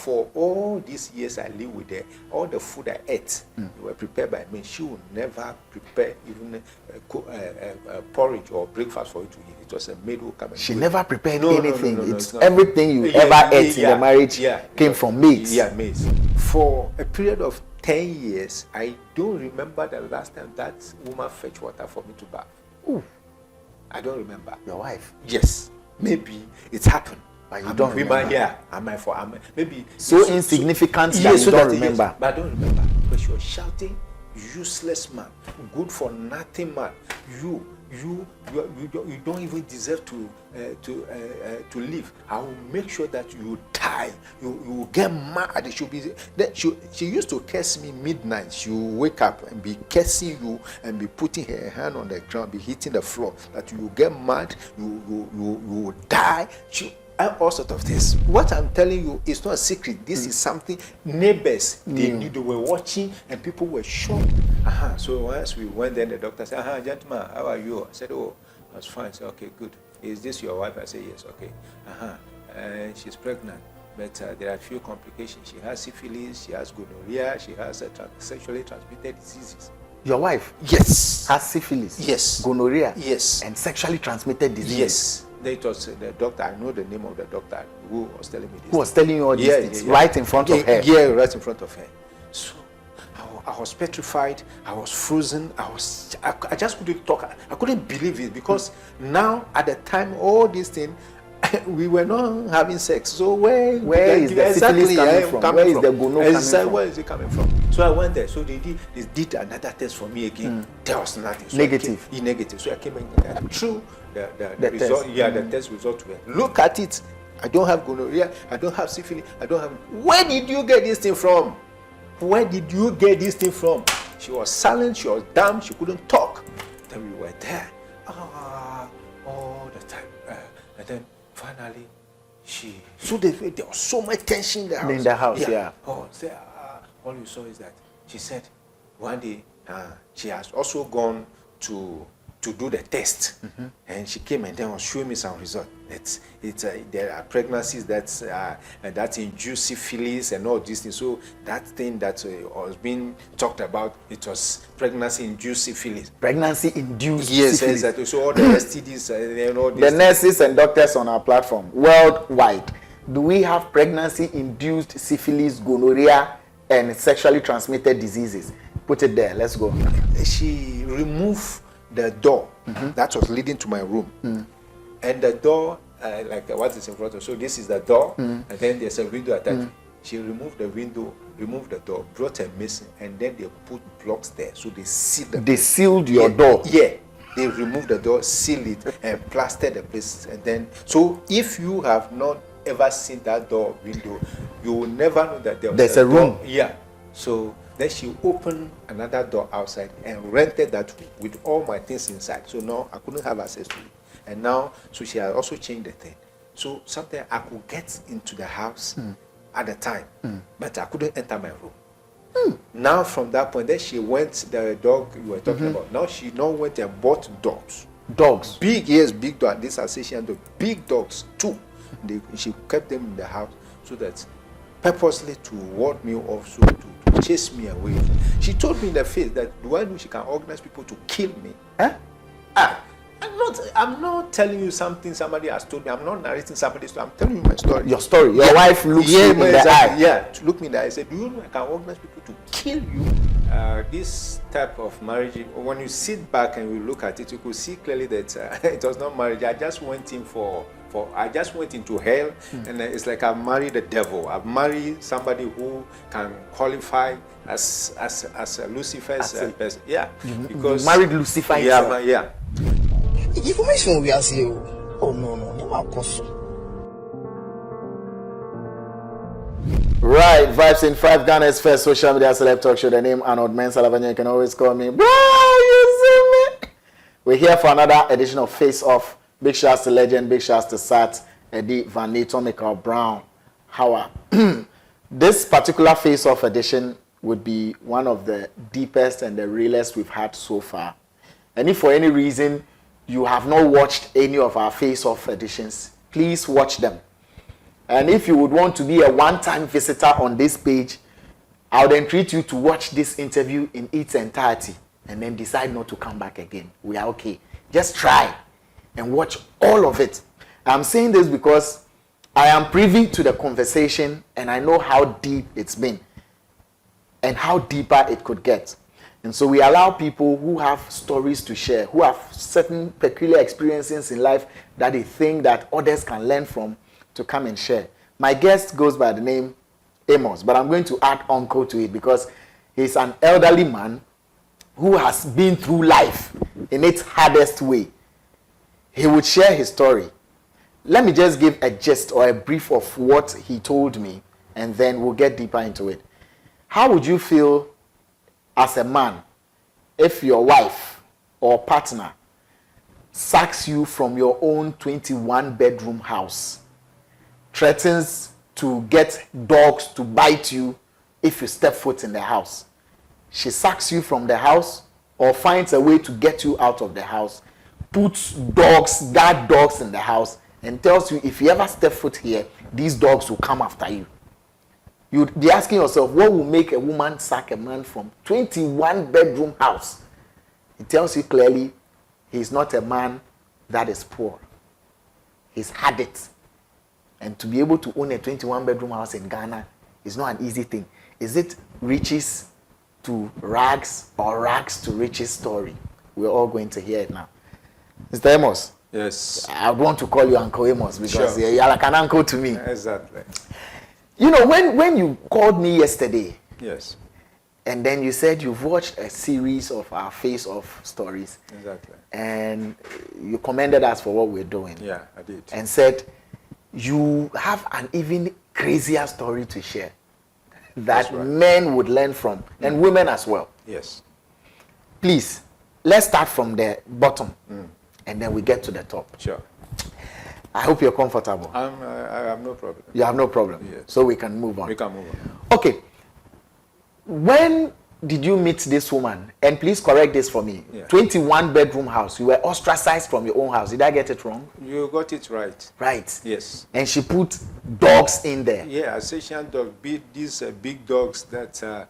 for all these years I lived with her, all the food I ate were prepared by me. She would never prepare even porridge or breakfast for you to eat. It was a maid who came and she never prepared anything. No, it's everything you ever ate in the marriage came from maids. Yeah, maids. For a period of 10 years, I don't remember the last time that woman fetched water for me to bath. Ooh. I don't remember. Your wife? Yes. Maybe it's happened. But you don't remember? Yeah. Maybe. So insignificant that you don't remember. Yes, but I don't remember. But she was shouting, useless man, good for nothing man. You don't even deserve to live. I will make sure that you die. You will get mad. She used to curse me midnight. She will wake up and be cursing you and be putting her hand on the ground, be hitting the floor. That you will get mad. You will die. All sorts of things. What I'm telling you is not a secret. This is something neighbors they knew, they were watching, and people were shocked. So once we went there, the doctor said, gentleman, how are you? I said, oh, I was fine. I said, okay, good. Is this your wife? I said, yes, okay. She's pregnant, but there are a few complications. She has syphilis, she has gonorrhea, she has sexually transmitted diseases. Your wife? Yes. Has syphilis? Yes. Gonorrhea? Yes. And sexually transmitted disease? Yes. It was the doctor. I know the name of the doctor who was telling me this. Who was telling you all these things? Right in front of her? Yeah, right in front of her. So I was petrified. I was frozen. I just couldn't talk. I couldn't believe it, because now at the time all these things, we were not having sex. So where is the syphilis coming from? Where is the gonorrhea coming from? Where is it coming from? So I went there. So they did another test for me again. There was nothing. So Negative. Negative. So I came and through the result. Test. Yeah, the test result were, look at it. I don't have gonorrhea. I don't have syphilis. I don't have. Where did you get this thing from? Where did you get this thing from? She was silent. She was dumb. She couldn't talk. Then we were there all the time. And then finally, there was so much tension in the house. In the house, yeah. Oh, all you saw is that she said one day she has also gone to do the test, and she came and then was showing me some results. There are pregnancies that induce syphilis and all these things. So that thing that was being talked about, it was pregnancy-induced syphilis. Pregnancy-induced syphilis. Yes, exactly. So all the STDs and all this. The nurses and doctors on our platform, worldwide, do we have pregnancy-induced syphilis, gonorrhea, and sexually transmitted diseases? Put it there. Let's go. She removed the door that was leading to my room, and the door, like what is in front of. So this is the door, and then there's a window attached. She removed the window, removed the door, brought a mason, and then they put blocks there. So they sealed the. They sealed your door. Yeah, they removed the door, sealed it, and plastered the place. And then, so if you have not ever seen that door window, you will never know that there's a room. Yeah. So then she opened another door outside and rented that room with all my things inside. So now I couldn't have access to it. And now, so she had also changed the thing. So sometimes I could get into the house at the time, but I couldn't enter my room. Now from that point, then she went, the dog you were talking about, now she went and bought dogs. Dogs? Big dogs. These Alsatian dogs, big dogs too. She kept them in the house so that purposely to ward me off, so to chase me away. She told me in the face that, do I know she can organize people to kill me? I'm not telling you something somebody has told me. I'm not narrating somebody's story. I'm telling you my story. Your story. Your wife looks you in the eye. Yeah, look me in the eye. I said, do you know I can organize people to kill you? This type of marriage, when you sit back and you look at it, you could see clearly that it was not marriage. I just went in I just went into hell, and it's like I've married the devil. I've married somebody who can qualify as a Lucifer's person. Yeah, because married Lucifer. Yeah. Information we are seeing. Oh no, never cost. Right, Vibes in 5, Ghana's first social media celeb talk show. The name Arnold Elavanyo. You can always call me, bro. You see me? We're here for another edition of Face Off. Big shouts to Legend, big shouts to Sat, Eddie, Van Neton, Michael Brown, Howard. This particular Face Off edition would be one of the deepest and the realest we've had so far. And if for any reason you have not watched any of our Face Off editions, please watch them. And if you would want to be a one-time visitor on this page, I would entreat you to watch this interview in its entirety and then decide not to come back again. We are okay. Just try and watch all of it. I'm saying this because I am privy to the conversation and I know how deep it's been and how deeper it could get. And so we allow people who have stories to share, who have certain peculiar experiences in life that they think that others can learn from, to come and share. My guest goes by the name Amos, but I'm going to add uncle to it because he's an elderly man who has been through life in its hardest way. He would share his story. Let me just give a gist or a brief of what he told me, and then we'll get deeper into it. How would you feel as a man if your wife or partner sacks you from your own 21-bedroom house, threatens to get dogs to bite you if you step foot in the house? She sacks you from the house or finds a way to get you out of the house, puts guard dogs in the house, and tells you if you ever step foot here, these dogs will come after you. You'd be asking yourself, what will make a woman sack a man from 21-bedroom house? It tells you clearly he's not a man that is poor. He's had it. And to be able to own a 21-bedroom house in Ghana is not an easy thing. Is it riches to rags or rags to riches story? We're all going to hear it now. Mr. Amos. Yes. I want to call you Uncle Amos because Sure. you're like an uncle to me. Exactly. You know, when you called me yesterday, Yes. and then you said you've watched a series of our face-off stories, Exactly. and you commended us for what we're doing. Yeah, I did. And said you have an even crazier story to share that That's right. men would learn from, and women as well. Yes. Please, let's start from the bottom, and then we get to the top. Sure. I hope you're comfortable. I have no problem. You have no problem. Yes. So we can move on. We can move on. Okay. When did you meet this woman? And please correct this for me. Yeah. 21-bedroom house. You were ostracized from your own house. Did I get it wrong? You got it right. Right. Yes. And she put dogs in there. Yeah, Alsatian dog, these big dogs that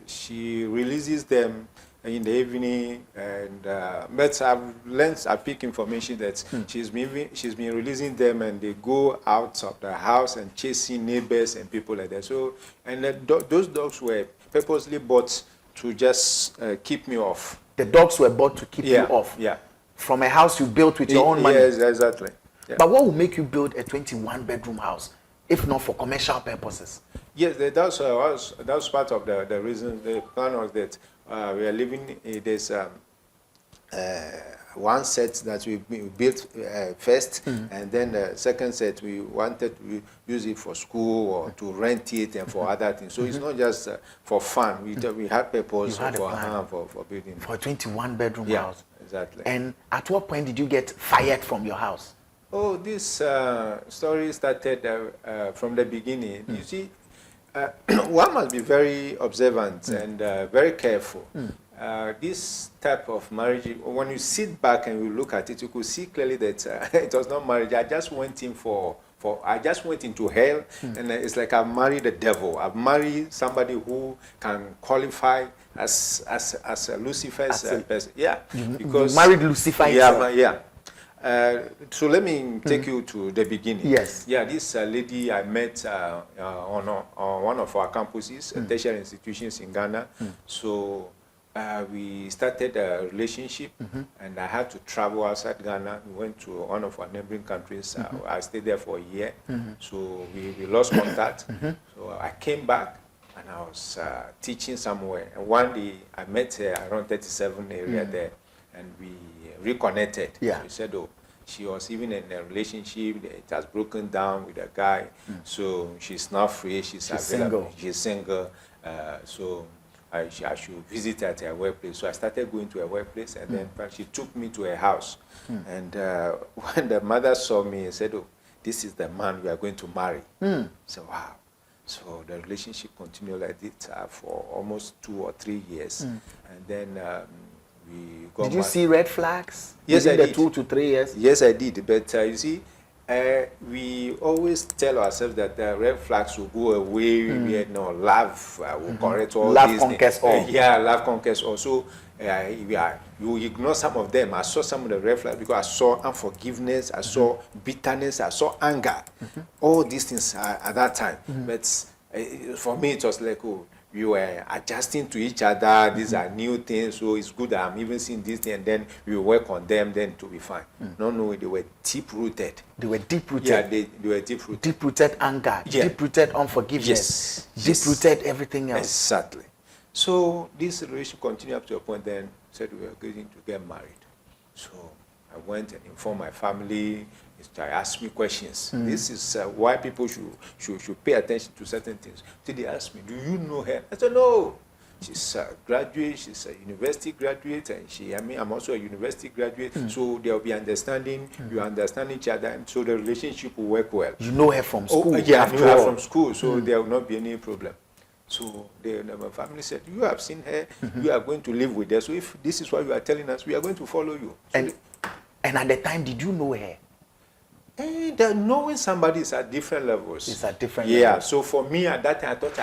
she releases them in the evening, and but I've picked information that she's been releasing them, and they go out of the house and chasing neighbors and people like that. So, and those dogs were purposely bought to just keep me off. The dogs were bought to keep you off. Yeah. From a house you built with your own money. Yes, exactly. Yeah. But what will make you build a 21-bedroom house, if not for commercial purposes? Yes, that was part of the reason. The plan was that we are living in this one set that we built first, and then the second set we wanted to use it for school or to rent it and for other things. So it's not just for fun. We had purpose for building. For a 21-bedroom Yeah, house. exactly. And at what point did you get fired from your house? Oh, this story started from the beginning. You see, one must be very observant and very careful. This type of marriage, when you sit back and you look at it, you could see clearly that it was not marriage. I just went in I just went into hell, and it's like I've married the devil. I've married somebody who can qualify as a Lucifer's person. Yeah, because you married Lucifer. Yeah. So let me take you to the beginning. Yes. Yeah, this lady I met on one of our campuses, tertiary institutions in Ghana. So we started a relationship, and I had to travel outside Ghana. We went to one of our neighboring countries. I stayed there for a year. So we lost contact. So I came back, and I was teaching somewhere. And one day I met her around 37 area there, and we reconnected. Yeah. We said, oh, she was even in a relationship. It has broken down with a guy. So she's not free. She's available. She's single. So I should visit her at her workplace. So I started going to her workplace, and then she took me to her house. And when the mother saw me and said, oh, this is the man we are going to marry. So wow. So the relationship continued like this for almost 2 or 3 years. And then we got Did you see red flags? Yes, I within did. the 2 to 3 years? Yes, I did. But you see, we always tell ourselves that the red flags will go away. We love will correct all love these conquers all. love conquers all. So you ignore some of them. I saw some of the red flags because I saw unforgiveness, I saw bitterness, I saw anger. All these things at that time. But for me, it was like, oh, we were adjusting to each other. These are new things, so it's good that I'm even seeing this thing, and then we work on them, then to be fine. No, they were deep-rooted. They were deep-rooted. Yeah, they were deep-rooted. Deep-rooted anger, deep-rooted unforgiveness, deep-rooted everything else. Exactly. So this relationship continued up to a point, then said we were going to get married. So I went and informed my family. They asked me questions. This is why people should pay attention to certain things. So they asked me, do you know her? I said, no. She's a graduate, she's a university graduate, and I'm also a university graduate, so there'll be understanding, you understand each other, and so the relationship will work well. You know her from school? Yeah, I knew her from school, so there will not be any problem. So my family said, you have seen her, you are going to live with her, so if this is what you are telling us, we are going to follow you. So and at the time, did you know her? Knowing somebody is at different levels. It's at different levels. Yeah, so for me at that time, I thought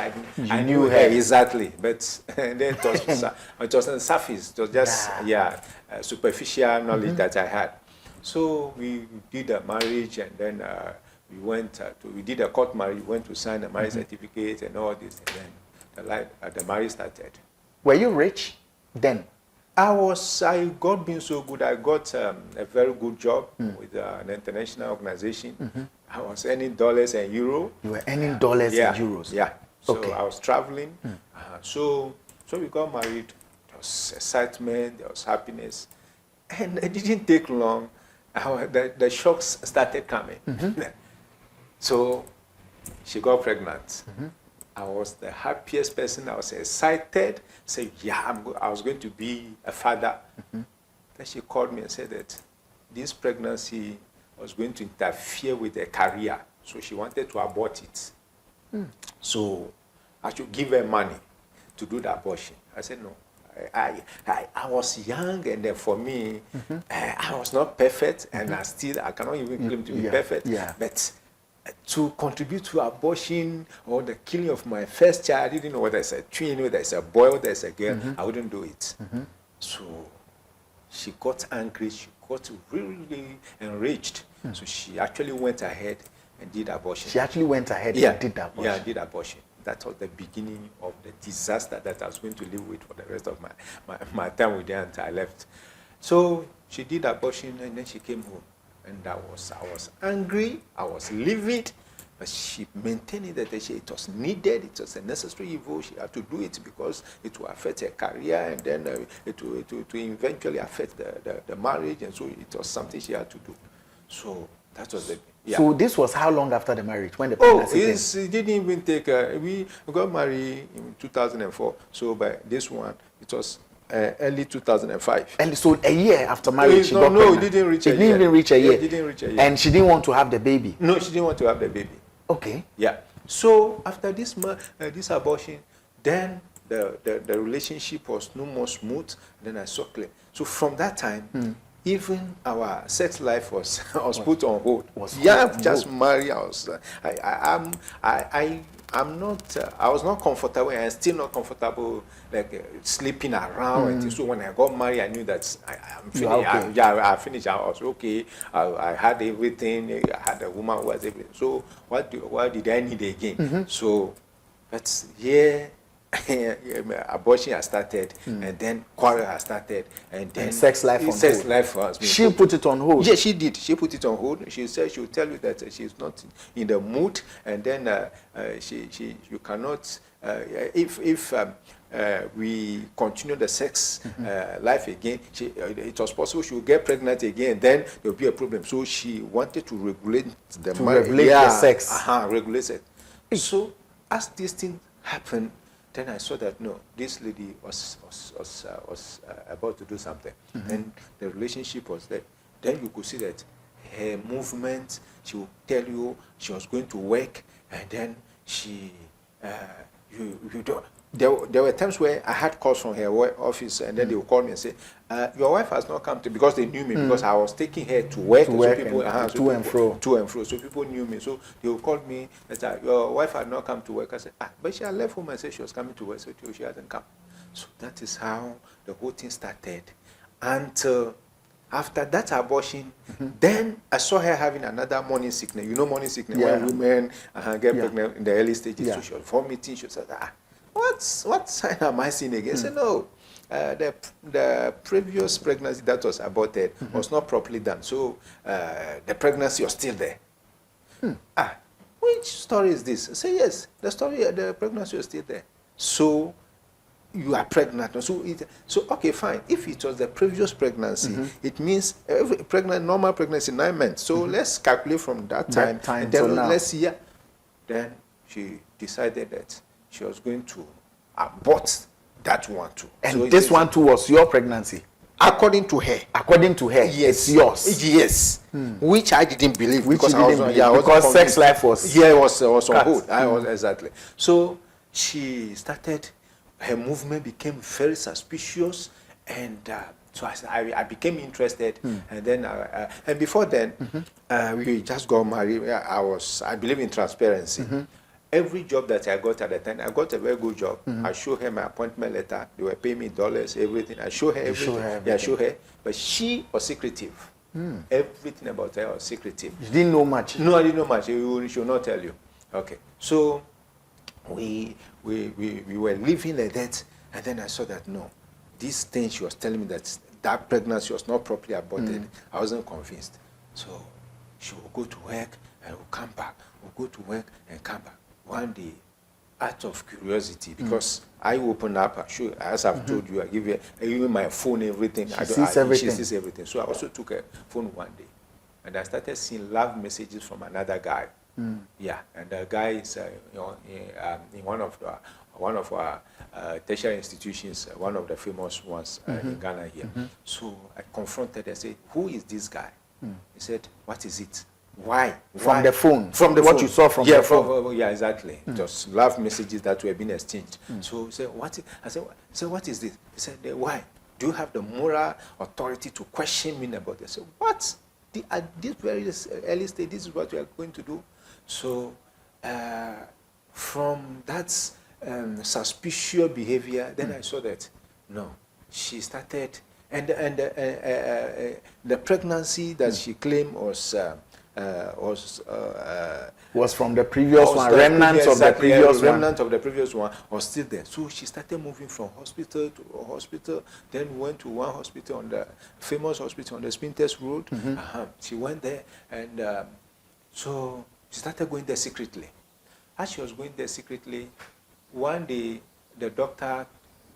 I knew her exactly, but then it was on the surface. It was just superficial knowledge that I had. So we did a marriage, and then we did a court marriage. We went to sign a marriage certificate and all this, and then the marriage started. Were you rich then? I got being so good. I got a very good job with an international organization. I was earning dollars and euro. You were earning dollars and euros. Yeah. So okay. I was traveling. So we got married. There was excitement. There was happiness, and it didn't take long. The shocks started coming. So she got pregnant. I was the happiest person. I was excited. Said, yeah, I was going to be a father. Then she called me and said that this pregnancy was going to interfere with her career. So she wanted to abort it. So I should give her money to do the abortion. I said, no. I was young, and then for me, I was not perfect, and I cannot even claim to be perfect. Yeah. But to contribute to abortion or the killing of my first child, I didn't know whether it's a twin, whether it's a boy, whether it's a girl, I wouldn't do it. So she got angry, she got really enraged. So she actually went ahead and did abortion. She actually went ahead and did abortion? Yeah, did abortion. That was the beginning of the disaster that I was going to live with for the rest of my time with her until I left. So she did abortion, and then she came home. And I was angry, I was livid, but she maintained that it was needed, it was a necessary evil. She had to do it because it will affect her career, and then it will eventually affect the marriage, and so it was something she had to do. So that was the... Yeah. So this was how long after the marriage? When the pregnancy it didn't even take... we got married in 2004, so by this one, it was... early 2005. And so a year after marriage, she got pregnant. It didn't reach a year. It didn't even reach a year. It didn't reach a year. And she didn't want to have the baby. No, she didn't want to have the baby. Okay. Yeah. So after this abortion, then the relationship was no more smooth. Then I saw clear. So from that time, even our sex life was put on hold. Just married. I was not comfortable, and I'm still not comfortable, sleeping around. And so when I got married, I knew that I'm finished. Okay. I finished. I was okay. I had everything. I had a woman who was everything. So what did I need again? So, but abortion has started, and then quarrel has started, and then sex life was being she put it on hold. Yeah, she did. She put it on hold. She said she will tell you that she's not in the mood, and then you cannot if we continue the sex life again. It was possible she would get pregnant again, then there will be a problem. So she wanted to regulate the sex. Regulate it. So as this thing happened, then I saw that no, this lady was about to do something. And the relationship was there. Then you could see that her movement, she would tell you she was going to work, and then she you don't. There were times where I had calls from her office, and then they would call me and say, your wife has not come to, because they knew me, because I was taking her to work. So people, to and fro. To and fro. So people knew me. So they would call me and say, your wife had not come to work. I said, but she had left home and said she was coming to work, so she hasn't come. So that is how the whole thing started. And after that abortion, then I saw her having another morning sickness. You know morning sickness, when women get pregnant in the early stages. So she was vomiting. She said, what sign am I seeing again? I said, no, the previous pregnancy that was aborted was not properly done. So the pregnancy was still there. Which story is this? I say, yes, the pregnancy was still there. So you are pregnant. So okay, fine. If it was the previous pregnancy, it means normal pregnancy 9 months. So let's calculate from that time and then let's see. Then she decided that she was going to abort that one too. And so this one too was your pregnancy? According to her. According to her, yes, it's yours. Yes, which I didn't believe, because sex life was was on hold. I was exactly. So she started. Her movement became very suspicious, and so I became interested. And then and before then, we just got married. I believe in transparency. Every job that I got at the time, I got a very good job. I showed her my appointment letter. They were paying me dollars, everything. I showed her everything. I showed her. But she was secretive. Everything about her was secretive. You didn't know much? No, I didn't know much. She will not tell you. Okay. So we were living like that. And then I saw that, no, this thing she was telling me, that pregnancy was not properly aborted. I wasn't convinced. So she would go to work and would come back. Would go to work and come back. One day, out of curiosity, because I opened up, as I've told you, I give you my phone, everything. She sees everything. She sees everything. So I also took a phone one day, and I started seeing love messages from another guy. Yeah, and the guy is in one of our tertiary institutions, one of the famous ones in Ghana here. So I confronted. I said, "Who is this guy?" He said, "What is it? Why?" From the phone. From what you saw from the phone. Yeah, exactly. Just love messages that were being exchanged. So he said, "What?" I said, "What is this?" He said, "Why? Do you have the moral authority to question me about this?" I said, "What? At this very early stage, this is what we are going to do." So from that suspicious behavior, then I saw that, no, she started, and the pregnancy that she claimed was from the previous one. Remnants of the previous one. Remnant of the previous one was still there. So she started moving from hospital to hospital. Then went to one hospital, on the famous hospital on the Spinters Road. She went there, and so she started going there secretly. As she was going there secretly, one day the doctor,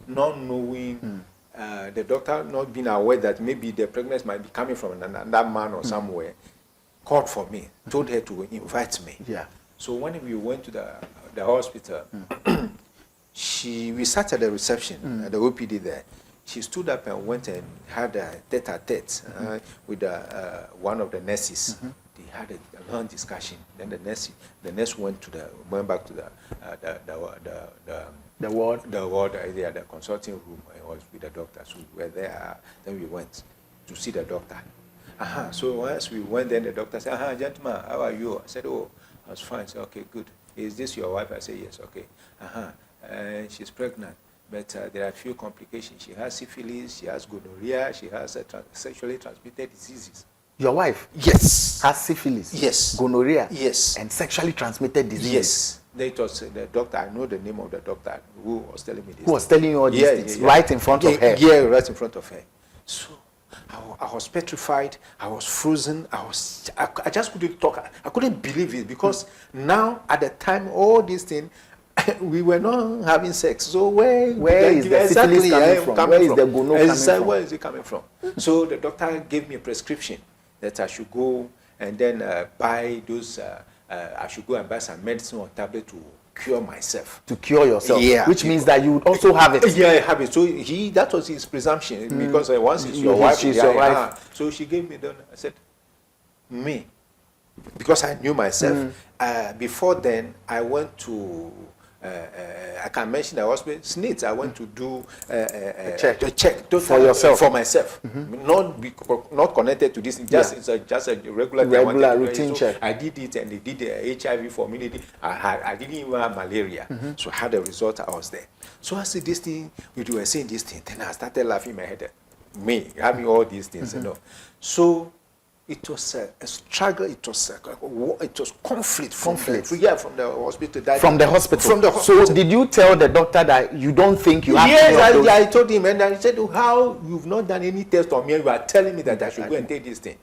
not knowing, the doctor not being aware that maybe the pregnancy might be coming from another man or somewhere, called for me, told her to invite me. Yeah. So when we went to the hospital, we sat at the reception, at the OPD there. She stood up and went and had a tete-a-tete with one of the nurses. They had a long discussion. Then the nurse went back to the ward there, the consulting room, and was with the doctor. So we were there. Then we went to see the doctor. So once we went there, the doctor said, "Gentleman, how are you?" I said, "Oh, I was fine." I said, "Okay, good. Is this your wife?" I said, "Yes." "Okay. She's pregnant, but there are a few complications. She has syphilis, she has gonorrhea, she has sexually transmitted diseases." Your wife? Yes. Has syphilis? Yes. Gonorrhea? Yes. And sexually transmitted disease? Yes. It was the doctor. I know the name of the doctor who was telling me this. Who was telling you all these things? Right in front of her? Yeah, right in front of her. So I was petrified. I was frozen. I just couldn't talk. I couldn't believe it, because now at the time all these things, we were not having sex. So where is the syphilis coming from? Where is the gonorrhea coming from? Where is it coming from? So the doctor gave me a prescription that I should go and then buy those. I should go and buy some medicine or tablet to cure myself. To cure yourself? Yeah. Which means that you would also have it? Yeah, I have it. So that was his presumption, because once it's your wife, she's your wife. So she gave me that. I said, me, because I knew myself. Before then, I went to I can mention the hospital. SNITs, I went to do a check for yourself. For myself. Not connected to this. It's just a regular routine check. I did it, and they did the HIV for me. I didn't even have malaria. So I had the result. I was there. So I said this thing, we were saying this thing, then I started laughing in my head. Me, having all these things, you know. So it was a struggle, it was conflict. From the hospital. From the hospital. So did you tell the doctor that you don't think you have to? Yes, I told him, and I said, how you've not done any test on me, you are telling me that I should go and take this thing.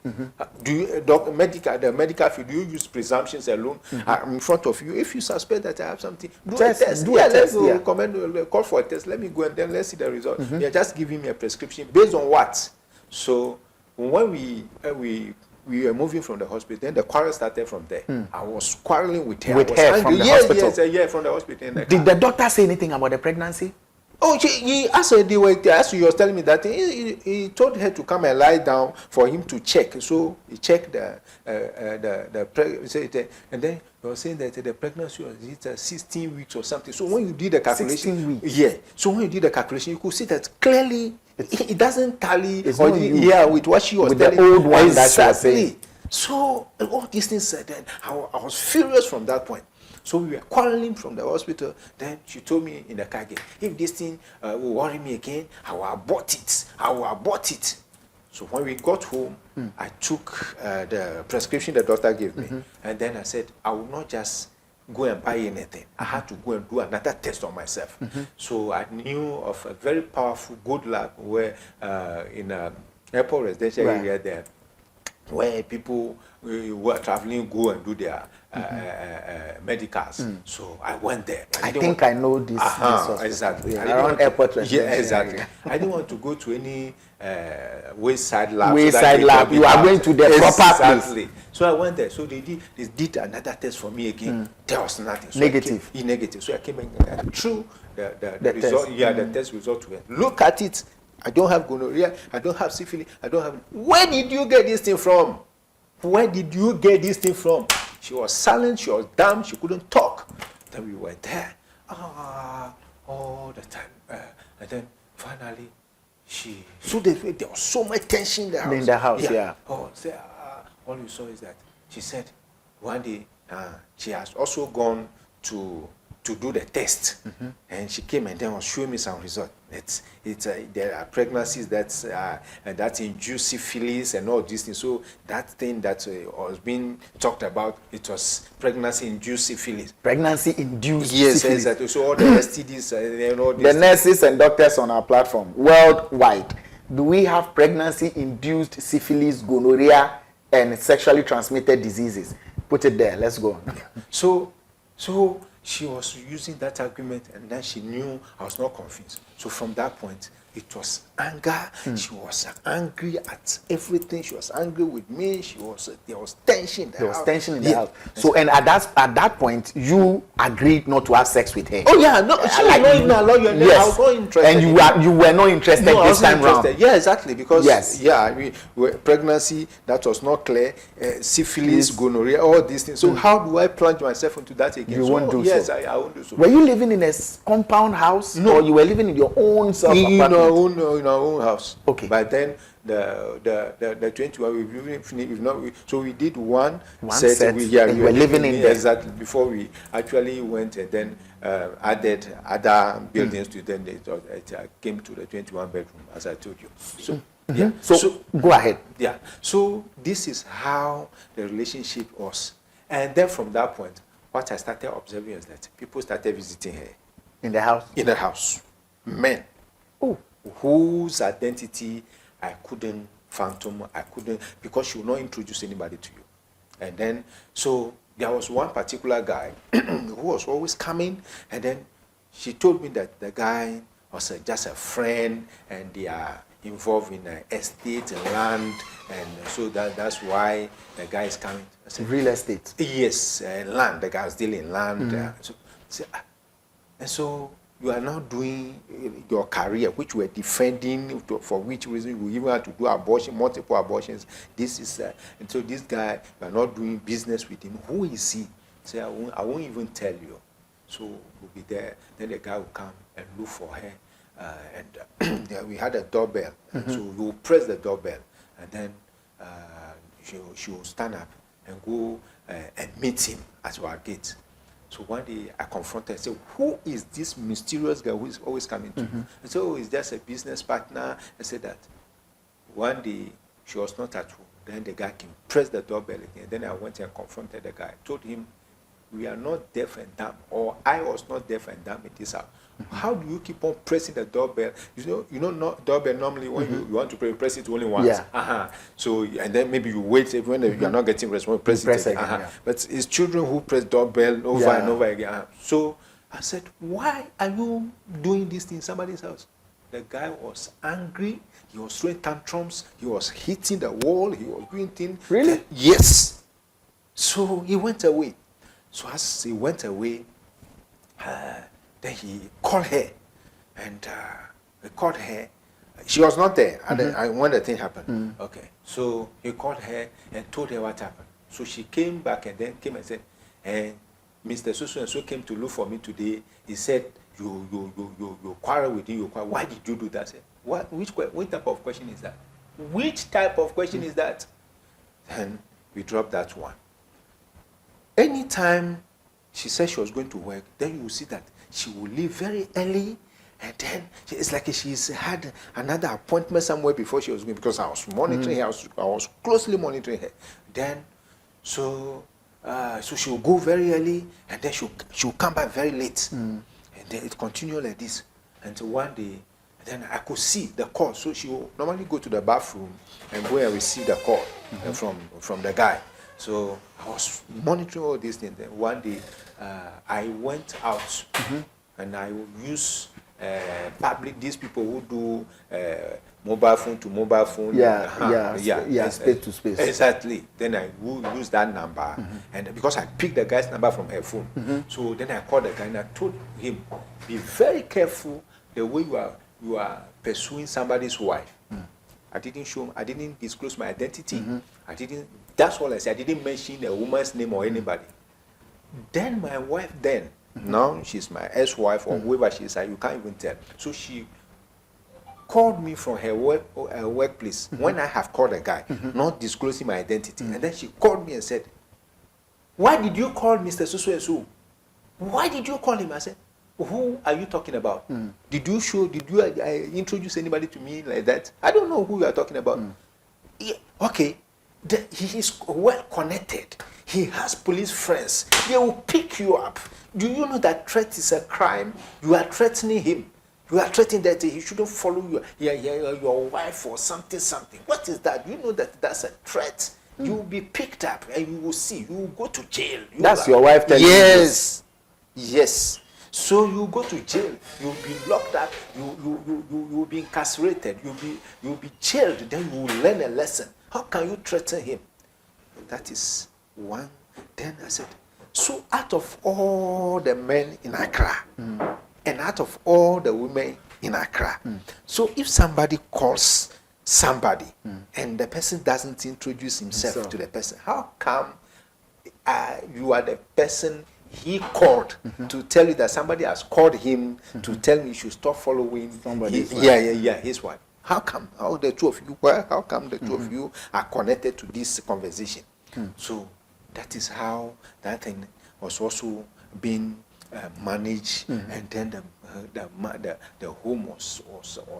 Do you, the medical field, do you use presumptions alone? I'm in front of you. If you suspect that I have something, do a test. Let's recommend, call for a test. Let me go and then let's see the result. You're just giving me a prescription based on what? So when we were moving from the hospital, then the quarrel started from there. I was quarreling with her. With her from the hospital? Yes, from the hospital. Did the doctor say anything about the pregnancy? Oh, he asked her, he was telling me that he told her to come and lie down for him to check. So he checked the pregnancy, and then he was saying that the pregnancy was 16 weeks or something. So when you did the calculation, 16 weeks. Yeah. So when you did the calculation, you could see that clearly it doesn't tally with what she was with telling. The old one exactly. That she was saying. So all these things said, then I was furious from that point. So we were quarreling from the hospital. Then she told me in the car again, if this thing will worry me again, I will abort it. So when we got home, I took the prescription the doctor gave me. And then I said, I will not just go and buy anything. I had to go and do another test on myself. So I knew of a very powerful good lab where in an airport residential area there, where people who are traveling go and do their medicals. So I went there. I think I know this. Exactly. Around airport residential. Yeah, exactly. I didn't want to go to any wayside lab. Wayside lab. You are going to the proper place. So I went there. So they did another test for me again. There was nothing. So Negative. Negative. So I came and through the result. Test. Yeah, the test result went. Look at it. I don't have gonorrhea. I don't have syphilis. I don't have. Where did you get this thing from? Where did you get this thing from? She was silent. She was dumb. She couldn't talk. Then we were there all the time. And then finally, so there was so much tension in the house. In the house, yeah. Oh, so, all you saw is that she said one day she has also gone to do the test, and she came and then was showing me some results. There are pregnancies that induce syphilis and all these things. So that thing that was being talked about, it was pregnancy-induced syphilis. Pregnancy-induced syphilis. Yes, exactly. So all the STDs and all these the nurses and doctors on our platform worldwide, do we have pregnancy-induced syphilis, gonorrhea, and sexually transmitted diseases? Put it there. Let's go. So she was using that argument, and then she knew I was not convinced. So from that point, it was anger. She was angry at everything. She was angry with me. There was tension. There was tension in the house. So, and at that point, you agreed not to have sex with her. Oh yeah, no, she was not even allowed you. Yes. I was not interested. And you were not interested this time round. Yeah, exactly. Because yes, pregnancy that was not clear, syphilis, gonorrhea, all these things. So how do I plunge myself into that again? You won't do so. Yes, I won't do so. Were you living in a compound house? No. Or you were living in your own self-apartment? In our own house. Okay. But then the 21 so we did one set. We were living in there exactly before we actually went and then added other buildings to then it came to the 21 bedroom, as I told you. So so go ahead. Yeah. So this is how the relationship was, and then from that point, what I started observing is that people started visiting her in the house. In the house, men. Oh. Whose identity I couldn't phantom, because she would not introduce anybody to you. And then, so there was one particular guy who was always coming, and then she told me that the guy was just a friend, and they are involved in estate and land, and so that's why the guy is coming. I said, real estate? Yes, land. The guy was dealing land. And so you are now doing your career, which you were defending, for which reason you even had to do abortion, multiple abortions. This is, and so this guy, you are not doing business with him. Who is he? Say, I won't even tell you. So we'll be there. Then the guy will come and look for her. And yeah, we had a doorbell. And so we will press the doorbell. And then she will stand up and go and meet him at our gate. So one day I confronted her and said, who is this mysterious guy who is always coming to you? I said, oh, he's just a business partner. I said that. One day she was not at home. Then the guy came, pressed the doorbell again. Then I went and confronted the guy. Told him, we are not deaf and dumb, or I was not deaf and dumb in this house. How do you keep on pressing the doorbell? You know, doorbell normally when you want to press it only once. Yeah. So and then maybe you wait when you are not getting response, press it again. Yeah. But it's children who press doorbell over and over again. So I said, why are you doing this in somebody's house? The guy was angry. He was throwing tantrums. He was hitting the wall. He was doing things. Really? Yes. So he went away. So as he went away, then he called her, and he called her. She was not there when the thing happened. Okay, so he called her and told her what happened. So she came back and then came and said, Mr. So and so came to look for me today. He said, you quarrel with him. Why did you do that? I said, what? Which type of question is that? Which type of question is that? And we dropped that one. Anytime she said she was going to work, then you will see that she will leave very early, and then it's like she's had another appointment somewhere before she was going, because I was monitoring her, I was closely monitoring her. Then, so she will go very early, and then she'll come back very late, and then it continued like this until one day. Then I could see the call, so she will normally go to the bathroom and go and receive the call from the guy. So I was monitoring all these things. Then one day, I went out and I use these people who do mobile phone to mobile phone. Space to space. Exactly. Then I will use that number, and because I picked the guy's number from her phone, so then I called the guy and I told him, be very careful the way you are pursuing somebody's wife. I didn't disclose my identity. That's all I said. I didn't mention a woman's name or anybody. Then my wife, now she's my ex-wife or whoever she is, you can't even tell. So she called me from her workplace when I have called a guy, not disclosing my identity. And then she called me and said, why did you call Mr. So-so-and-so? Why did you call him? I said, who are you talking about? Did you introduce anybody to me like that? I don't know who you are talking about. Yeah, okay. He is well connected. He has police friends. They will pick you up. Do you know that threat is a crime? You are threatening him. You are threatening that he shouldn't follow your wife or something. What is that? You know that that's a threat. You will be picked up and you will see. You will go to jail. That's your wife telling you this? Yes. So you go to jail. You'll be locked up. You will be incarcerated. You'll be jailed. Then you will learn a lesson. How can you threaten him? That is one. Then I said, so out of all the men in Accra and out of all the women in Accra, so if somebody calls somebody and the person doesn't introduce himself to the person, how come you are the person he called to tell you that somebody has called him to tell me you should stop following somebody's wife? His wife. How come? How the two of you are connected to this conversation? So that is how that thing was also being managed, and then the home was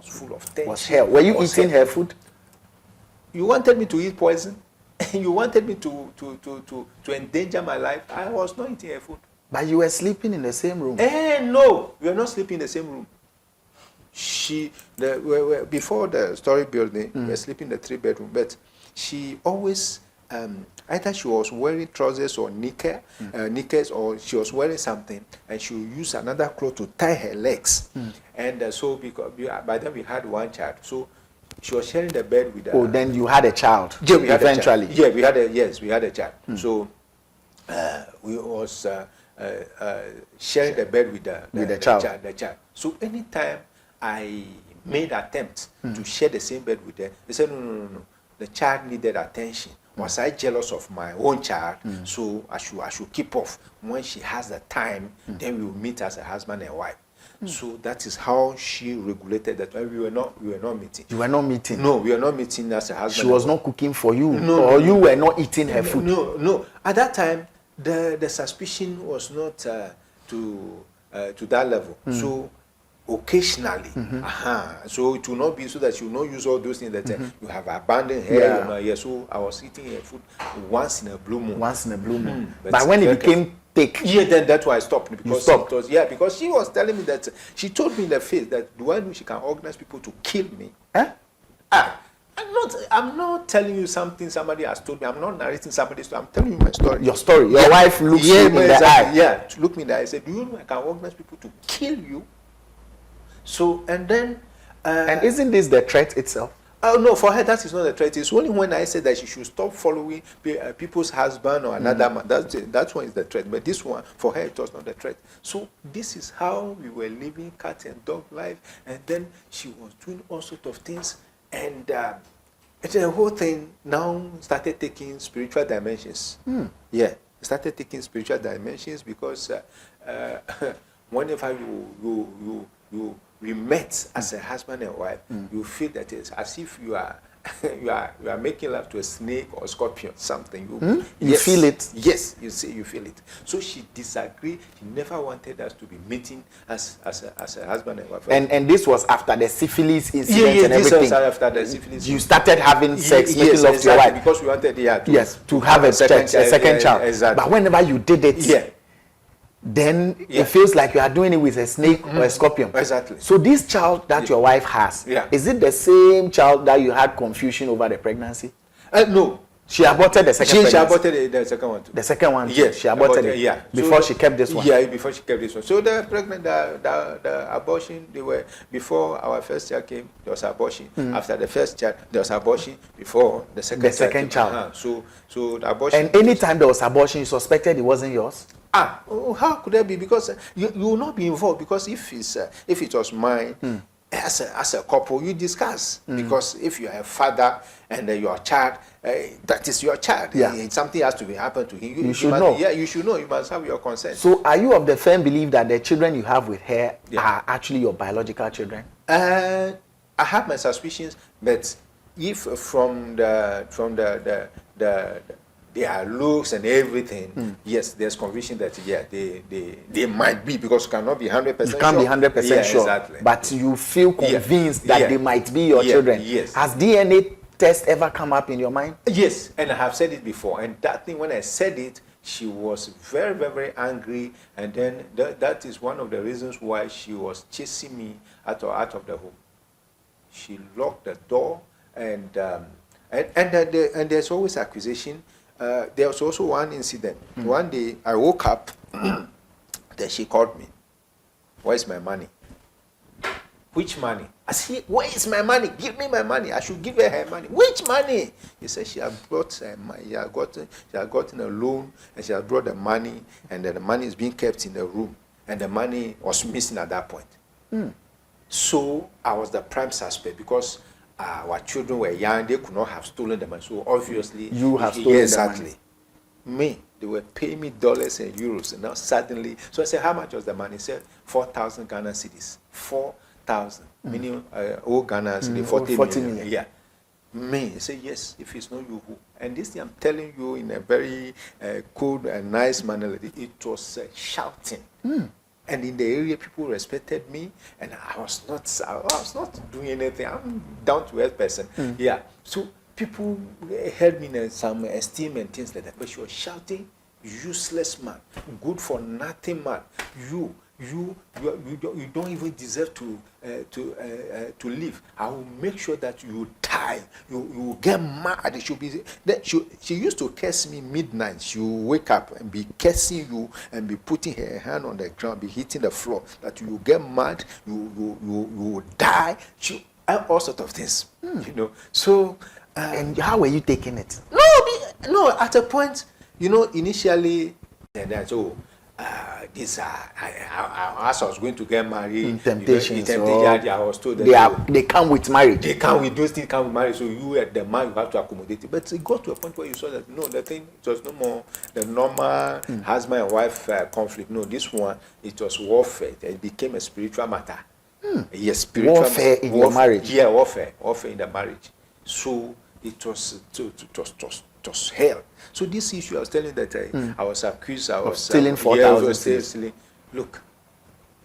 full of tension. Was hell. Were you eating her food? You wanted me to eat poison? You wanted me to endanger my life? I was not eating her food. But you were sleeping in the same room. No, we were not sleeping in the same room. Before the story building, we were sleeping in the 3-bedroom, but she always either she was wearing trousers or knickers, or she was wearing something, and she would use another cloth to tie her legs. And so because by then we had one child, so she was sharing the bed with. Then you had a child. Yeah, we had eventually. A child. Yeah, we had a child. So we was sharing the bed with the child. So anytime I made attempt to share the same bed with her, they said, no. The child needed attention. Was I jealous of my own child? So I should keep off. When she has the time, then we will meet as a husband and wife. So that is how she regulated that. We were not meeting. You were not meeting? No, we were not meeting as a husband. She was not cooking for you, or you were not eating her food? No. At that time, the suspicion was not to that level. So occasionally, so it will not be so that you will not use all those things that you have abandoned her. Yeah. So I was eating her food once in a blue moon. Once in a blue moon. But when it became thick, then that's why I stopped. Because stopped. it was, because she was telling me that she told me in the face that do I know she can organize people to kill me? I'm not telling you something somebody has told me. I'm not narrating somebody's story. I'm telling you my story. Your story. Your wife looks you in the eye. Yeah, look me in the eye. I said, do you know I can organize people to kill you? So, and then... and isn't this the threat itself? Oh, no, for her, that is not a threat. It's only when I said that she should stop following people's husband or another man. That one is the threat. But this one, for her, it was not a threat. So this is how we were living cat and dog life. And then she was doing all sorts of things. And the whole thing now started taking spiritual dimensions. Yeah, it started taking spiritual dimensions because whenever we met as a husband and wife, you feel that it's as if you are you are making love to a snake or a scorpion, something. You feel it? Yes, you feel it. So she disagreed. She never wanted us to be meeting as a husband and wife. And this was after the syphilis incident and everything. This was after the syphilis. You started having sex, making love to your wife. Because we wanted to have a second child. Exactly. But whenever you did it, then it feels like you are doing it with a snake or a scorpion. Exactly. So this child that your wife has, is it the same child that you had confusion over the pregnancy? No. She aborted the second pregnancy. She aborted the second one too. The second one? Yes. She aborted it before she kept this one? Yeah, before she kept this one. So the abortion, they were, before our first child came, there was abortion. After the first child, there was abortion. Before the second child. So the abortion. And anytime there was abortion, you suspected it wasn't yours? How could that be? Because you will not be involved. Because if it was mine, as a couple, you discuss. Because if you are a father and your child, that is your child. Something has to be happen to him. You should know. Yeah, you should know. You must have your consent. So, are you of the firm belief that the children you have with her are actually your biological children? I have my suspicions, but if from their looks and everything, yes, there's conviction that they might be, because you cannot be 100% sure. You can't be 100% sure, exactly. But you feel convinced that they might be your children. Yes. Has DNA test ever come up in your mind? Yes, and I have said it before. And that thing, when I said it, she was very, very, very angry. And then that is one of the reasons why she was chasing me out of the home. She locked the door, and there's always accusation. There was also one incident. One day I woke up, then she called me. Where's my money? Which money? I said, where is my money? Give me my money. I should give her money. Which money? He said she had brought she had gotten a loan, and she had brought the money, and the money is being kept in the room, and the money was missing at that point. So I was the prime suspect, because our children were young, they could not have stolen the money. So obviously, you have stolen exactly. The money. Me, they were paying me dollars and euros, and now suddenly, so I said, how much was the money? He said 4,000 Ghana cedis. 4,000, meaning all Ghana cedis, 40 million. Yeah. Me, he said, yes, if it's not you who. And this thing I'm telling you in a very cold and nice manner, it was shouting. And in the area, people respected me, and I was not doing anything. I'm down to earth person. Yeah. So people held me in some esteem and things like that. But she was shouting, useless man, good for nothing man. You don't even deserve to live. I will make sure that you die. You will get mad. She used to curse me midnight. She will wake up and be cursing you and be putting her hand on the ground, be hitting the floor. That you will get mad. You will die. All sorts of things. You know. So and how were you taking it? No. At a point, initially, and then These are, as I was going to get married, temptations. I was told that they come with marriage. They come with those things, come with marriage. So you, the man, you have to accommodate it. But it got to a point where you saw that no, the thing it was no more the normal husband and wife conflict. No, this one it was warfare. It became a spiritual matter. Yes, spiritual warfare in the marriage. Yeah, warfare in the marriage. So it was hell. So this issue, I was telling that I was accused of stealing 4,000. Look,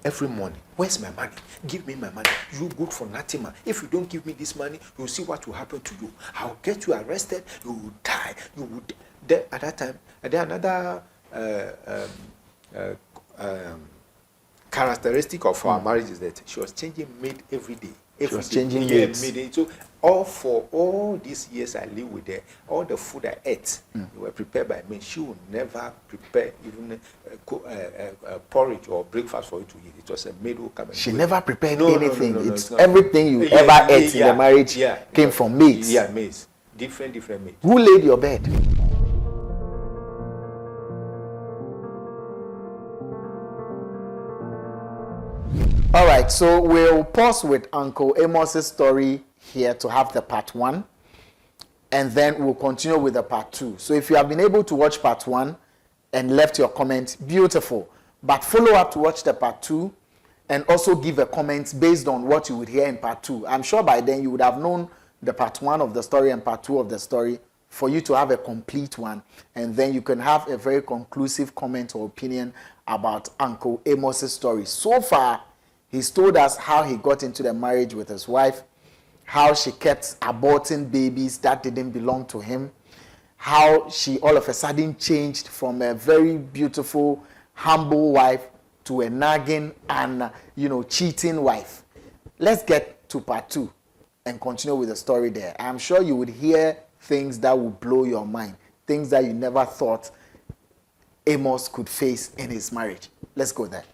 every morning, where's my money? Give me my money. You good for nothing, man. If you don't give me this money, you'll see what will happen to you. I'll get you arrested. You will die. You would. Then at that time, then another characteristic of our marriage is that she was changing maid every day. She was changing maids. So for all these years I lived with her, all the food I ate, they were prepared by me. She would never prepare even porridge or breakfast for you to eat. It was a maid who came and she never prepared anything. No, it's everything you ever ate in the marriage came from maids. Yeah, maids. Different maids. Who laid your bed? All right, so we'll pause with Uncle Amos's story here to have the part 1, and then we'll continue with the part 2. So if you have been able to watch part 1 and left your comment, beautiful. But follow up to watch the part 2 and also give a comment based on what you would hear in part 2. I'm sure by then you would have known the part 1 of the story and part 2 of the story for you to have a complete one, and then you can have a very conclusive comment or opinion about Uncle Amos's story. So far, he's told us how he got into the marriage with his wife, how she kept aborting babies that didn't belong to him, how she all of a sudden changed from a very beautiful, humble wife to a nagging and, cheating wife. Let's get to part 2 and continue with the story there. I'm sure you would hear things that will blow your mind, things that you never thought Amos could face in his marriage. Let's go there.